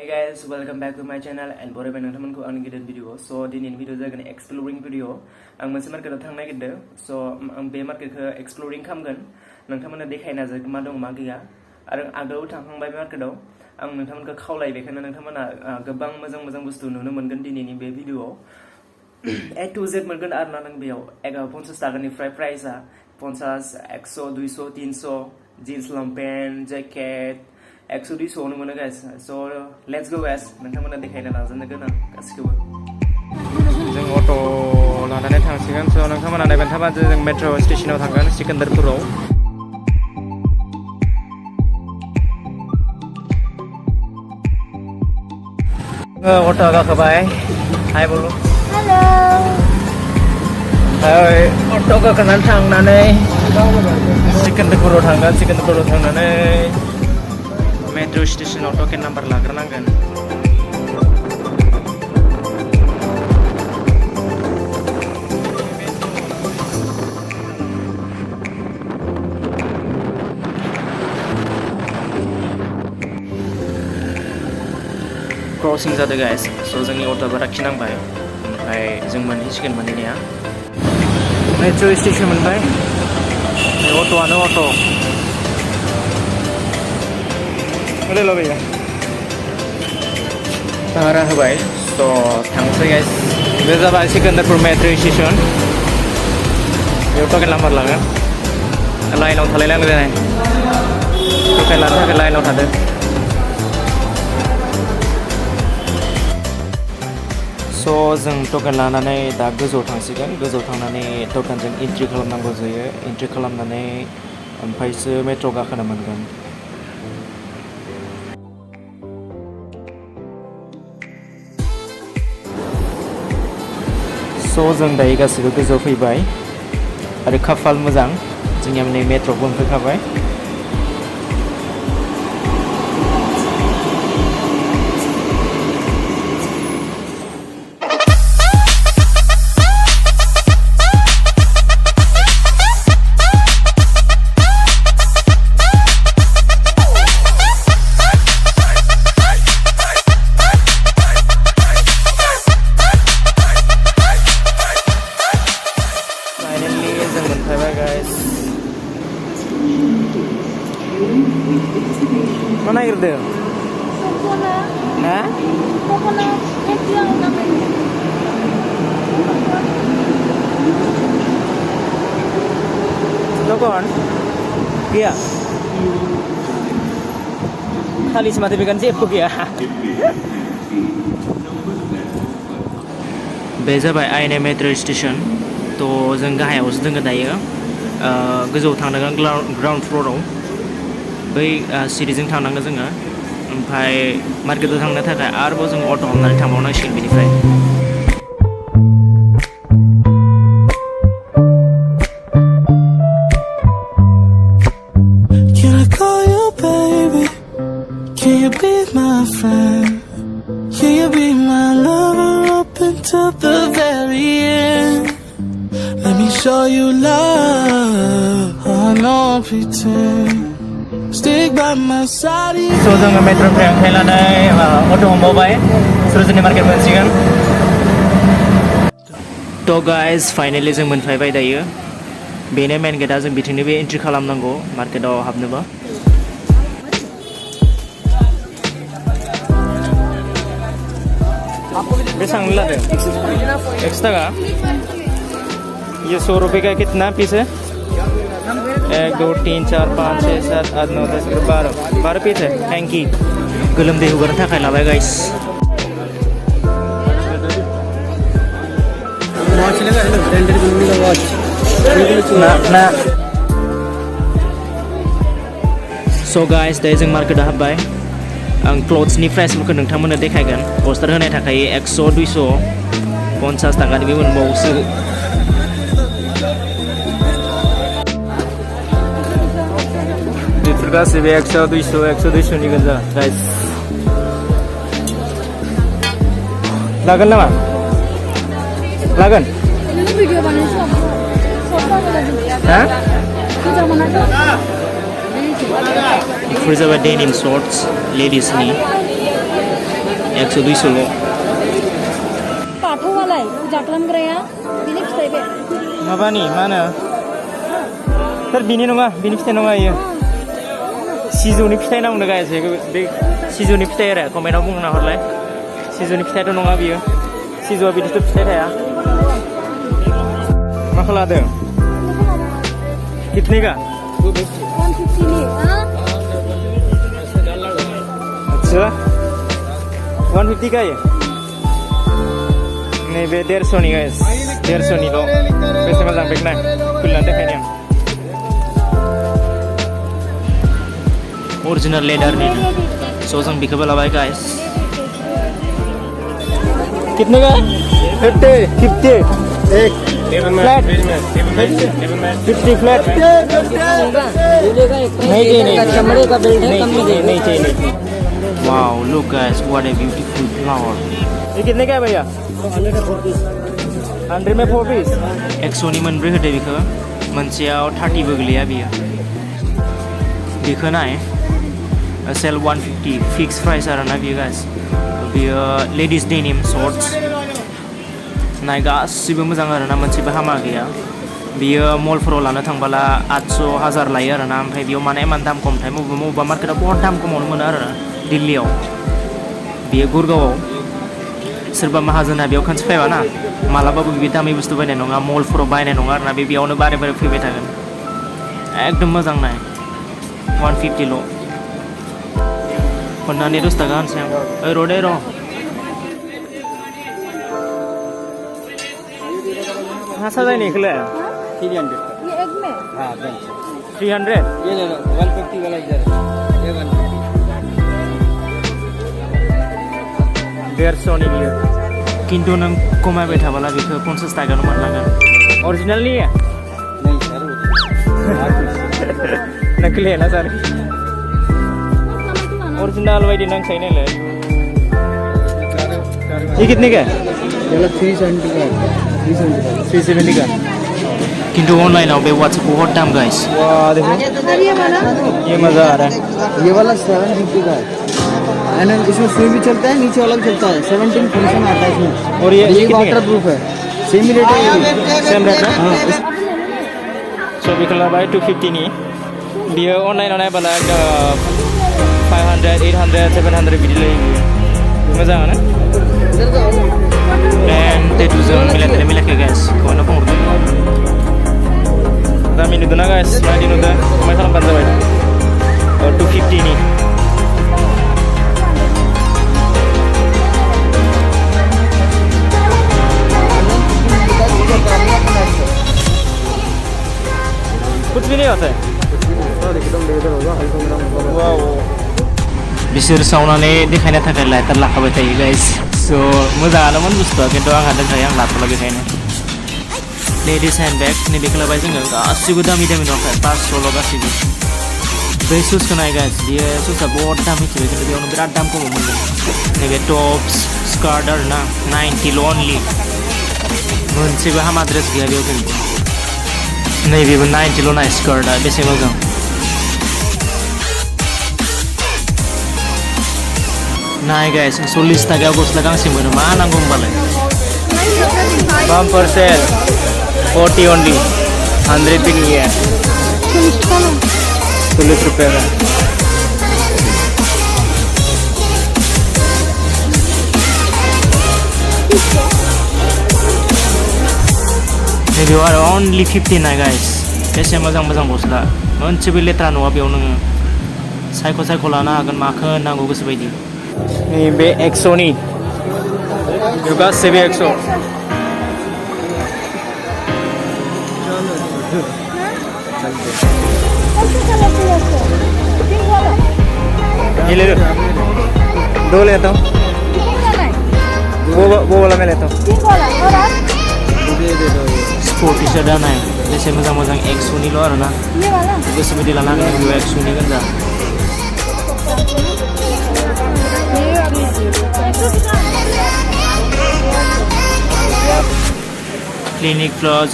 Hey guys, welcome back to my channel and berainw nोंथांमोनखौ आंनि गेदेर video सो दिनैनि video जागोन एक्सप्लोरिंग भिडिअ आं मोनसे मार्केटाव थांनो नागिरदों सो आं बे मार्केटखौ एक्सप्लोरिंग खालामगोन नोंथांमोननो देखायनो नाजागोन मा दं मा गैया आरो आगोलाव थांखांबाय बे मार्केटाव आं नोंथांमोनखौ खावलाय बेखायनो नोंथांमोना गोबां मोजां बुस्थु नुनो मोनगोन दिनैनि बे भिडिअआव A to Z मोनगोन आरोना नों बेयाव 50 टाकानिफ्राय प्राइसआ 50 100 200 300 जीन्स लंपेन्ट जैकेट 100-200 नो मोनो guys so let's go guys नोंथांमोना देखायनो नाजानो गोनां गासिखौबो जों अट' लानानै थांसिगोन सो नोंथांमोना नायबाय थाबा जों मेट्र' स्टेशनाव थांगोन सिकन्दरपुराव अट' गाखोबाय हाय बोलु हेलौ ओमफ्राय अट' गाखोनानै थांनानै सिकन्दरपुराव थांगोन सिकन्दरपुराव थांनानै मेट्र' स्टेशनाव टकेन नाम्बार लाग्रोनांगोन क्रसिं जादों गाइस स' जोंनि अट'आ लाखिनांबाय ओमफ्राय जों मोनहैसिगोन मोनहैनाया मेट्र' स्टेशन मोनबाय अट'आनो अट' Hello भैया भारा होबाय तो थांसै गाइस बे जाबाय सिकन्दरपुर मेट्र' स्टेशन बेयाव टकेन नाम्बार लागोन लाइनाव थालायनांगौ जानाय टकेन लानो थाखाय लाइनाव थादों स' जों टकेन लानानै दा गोजौआव थांसिगोन गोजौआव थांनानै टकेनजों एन्ट्रि खालामनांगौ जायो एन्ट्रि खालामनानै ओमफ्रायसो मेट्र' गाखोनो मोनगोन स' जों दायो गासैबो गोजौआव फैबाय आरो खाफाल मोजां जोंनिया माने मेट्र'बो ओंखारखाबाय Mana air deh? Nah? Lokon? Iya. Kali semati bikin sibuk ya. बे जाबाय आइने मेट्र' स्टेशन तो जों गाहायावसो दङ दायो गोजौआव थांनांगोन ग्राउन्ड फ्ल'राव बै सिरिजों थांनांगौ जोङो ओमफ्राय मार्केटाव थांनो थाखाय आरोबाव जों अट' हमनानै थांबावनांसिगोन बेनिफ्राय Can I call you baby? Can you be my friend? Can you be my lover up until the very end? Let me show you love. I don't pretend. Stick by my side. So जोङो मेट्र'निफ्राय ओंखारनानै अट' हमबावबाय सर'जिनि market मोनसिगोन थ' guys finally जों मोनफैबाय दायो बेनो main गेटआ जों बिथिंनिबो entry खालामनांगौ मार्केटाव हाबनोबा बेसेबां लादों 100 टाका ये 100 रुपये का कितना पीस है 1 2 3 4 5 6 7 8 9 10 12 पीस है थैंक यू गोलोमदै हगारनो थाखाय लाबाय गाइस स' गाइस दायो जों मार्केटाव हाबबाय आं क्लथ्सनि प्राइसफोरखौ नोंथांमोननो देखायगोन पस्टार होनाय थाखाय 100 200 50 टाकानिबो मोनबावोसो बेफोर गासैबो 100 200 नि गोजा गाइस लागोन नामा लागोन हा बेफोर जाबाय डेनिम शर्ट्स लेडिसनि 100-200 ल' बाथौआलाय फुजा खालामग्राया बिनि फिथाइ बे माबानि मा होनो सोर बिनि नङा बिनि फिथाइ नङा इयो सिजौनि फिथाइ नांगौ गायस बे सिजौनि फिथाइ आरो कमेन्टआव बुंना हरलाय सिजौनि फिथाइथ' नङा बियो सिजौआ बिदिथ' फिथाइ थाया मा खालामदों कितने का 150 नि अच्छा 150 का ये नैबे 150 नि गाइस 150 निल' बेसे मोजां बेग नाय खुलिनानै देखायनि आं ओरिजिनल लेदारनि स' जों बेखौबो लाबाय गाइस कितने का 50 एक फ्लैट 50 फ्लैट नहीं चाहिए चमड़े का बिल्ड है नहीं चाहिए wow look guys what a beautiful flower ये कितने का है भैया 100 में 4 पीस 100 नि मोनब्रै होदो बेखौ मोनसेयाव 30 बो गोलैया बियो बेखौ नाय सेल 150 फिक्स प्राइस आरोना बियो गाइस बियो लेडिज डेनिम शर्ट्स नाय गासिबो मोजां आरोना मोनसेबो हामा गैया बियो मलफोराव लानो थांबोला 800,000 लायो आरोना ओमफ्राय बेयाव माने इमान दाम खमथाय मबेबा मार्केटाव बहुत दाम खमावनो मोनो आरोना दिल्लीयाव बियो गुरगावआव सोरबा माहाजोना बेयाव खनसे फैबाना मालाबाबो बे दामि बुस्थु बायनाय नङा मलफोराव बायनाय नङा आरोना बेयावनो बारे बारे फैबाय थागोन एकदम मोजां नाय 150 ल' खननानै 10 थाखा होनसै आं ओइ र'दे र' हाँ सजाइने के लिए 300 ये एक में हाँ बेंच 300 ये ले लो 150 वाला इधर ये 150 नि बियो किन्तु नों खमायबाय थाबाला बेखौ 50 थाखायावनो मोनलांगोन ओरिजिनल नि नहीं सर नकली है ना सर ओरिजिनल बायदि नांखायो नालाय ये कितने का है ये 370 का 370 का किंतु ऑनलाइन पे व्हाट्सएप बहुत दाम गाइस वाह देखो ये मजा आ रहा है ये वाला 750 का है एंड इसमें सुई भी चलता है नीचे वाला भी चलता है 17 फंक्शन आता है इसमें और ये वाटर प्रूफ है सेम रेट है सेम रेट है सो बिकला बाय 250 नि बियो ऑनलाइन नायबाला 500 800 700 बिदि लायो मोजाङानो and tetuजों मिलायाखै गाइस खौनो बुंहरदों दामि नुदोंना गाइस मादि नुदों कमेन्ट खालामबानो जाबाय 250 नि कुछ भी नहीं होता है वाव बिसोर सावनानै देखायनो थाखाय लाइटार लाखाबाय थायो गाइस स' मोजाङानोमोन बुस्थुआ खिन्थु आंहा दोनखायो आं लाथ'ला बेखायनो लेडिस हेन्ड बेग नैबेखौ लाबाय जोङो गासिबो दामि दामि दंखाय 500 ल' गासिबो बै सुसखौ नाय गाइस बियो सुसआ बहुत दाम मिथिबाय खिन्थु बेयावनो बिराद दाम खमाव मोनदों नैबे टप्स स्कार्ट आरोना 90 ल' अनलि मोनसेबो हामा ड्रेस गैया बेयाव खिन्थु नैबेबो 90 ल' नाय स्कार्टआ बेसे मोजां नाय गाइस 40 थाखायाव गस्ला गांसे मोनो मा नांगौ होमबालाय बम्पर सेल 40 ओनलि 100 भी नहीं है 40 रुपये का maybe are only 15 ना गाइस बेसे मोजां मोजां गस्ला मोनसेबो लेथ्रा नङा बेयाव नोङो सायख' लानो हागोन माखौ नांगौ गोसो बायदि नैबे 100 नि बेयाव गासैबो 100 ये ले लो 2 लेता हूँ वो वाला मैं लेता हूँ स्पोर्ट टी शर्ट आना है जैसे मोजां 100 नि ल' आरोना गोसो बायदि लानो हागोन बेयाव 100 नि गोजा क्लिनिक प्लस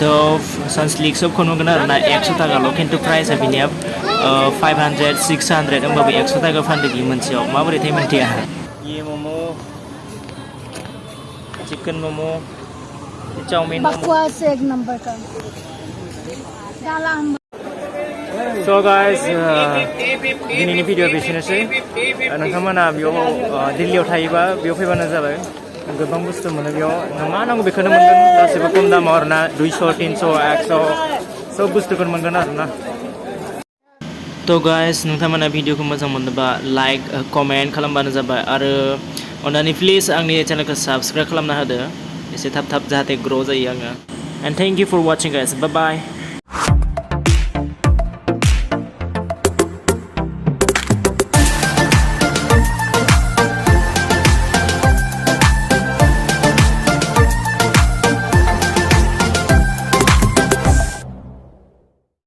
डव सनस्लिक सबखौ मोनगोन आरोना 100 थाखाल' खिन्थु प्राइसआ बिनिया 500 600 होमबाबो 100 थाखा फानदो बि मोनसेयाव माबोरैथाय मिन्थिया momo, chicken momo, chowmin momo. बकवास एक नंबर का डाला हम So guys, दिनैनि भिडिअ बेसेनोसै नोंथांमोना बेयाव दिल्लीयाव थायोबा बेयाव फैबानो जाबाय गोबां बुस्थु मोनो बेयाव नों मा नांगौ बेखौनो मोनगोन गासैबो खम दामाव आरोना 200 300 100 सब बुस्थुखौनो मोनगोन आरोना तो गाइस नोंथांमोना भिडिअखौ मोजां मोनोबा लाइक कमेन्ट खालामबानो जाबाय आरो अन्नानै प्लिज आंनि चेनेलखौ साबस्क्राइब खालामना होदो एसे थाब थाब जाहाथे ग्र' जायो आङो and thank you for watching guys bye bye